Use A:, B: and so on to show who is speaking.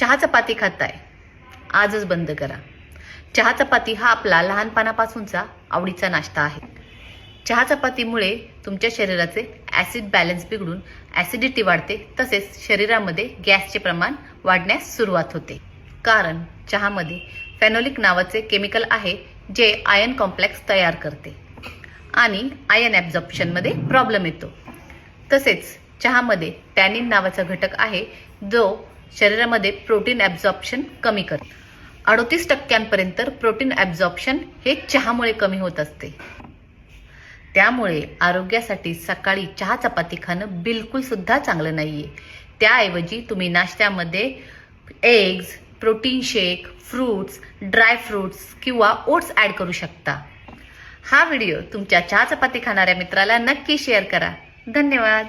A: चहा चपाती खाताय, आजच बंद करा. चहा चपाती हा आपला लहानपणापासूनचा आवडीचा नाश्ता आहे. चहा चपातीमुळे तुमच्या शरीराचे ॲसिड बॅलन्स बिघडून ॲसिडिटी वाढते, तसेच शरीरामध्ये गॅसचे प्रमाण वाढण्यास सुरुवात होते. कारण चहामध्ये फेनोलिक नावाचे केमिकल आहे जे आयर्न कॉम्प्लेक्स तयार करते आणि आयर्न ॲब्झॉर्प्शनमध्ये प्रॉब्लेम येतो. तसेच चहामध्ये टॅनिन नावाचा घटक आहे जो शरीरामध्ये प्रोटीन ॲब्झॉर्प्शन कमी करतो. 38% प्रोटीन ॲब्झॉर्प्शन हे चहामुळे कमी होत असते. त्यामुळे आरोग्यासाठी सकाळी चहा चपाती खाणं बिलकुल सुद्धा चांगलं नाहीये. त्याऐवजी तुम्ही नाश्त्यामध्ये एग्ज, प्रोटीन शेक, फ्रूट्स, ड्राय फ्रूट्स किंवा ओट्स ॲड करू शकता. हा व्हिडिओ तुमच्या चहा चपाती खाणाऱ्या मित्राला नक्की शेअर करा. धन्यवाद.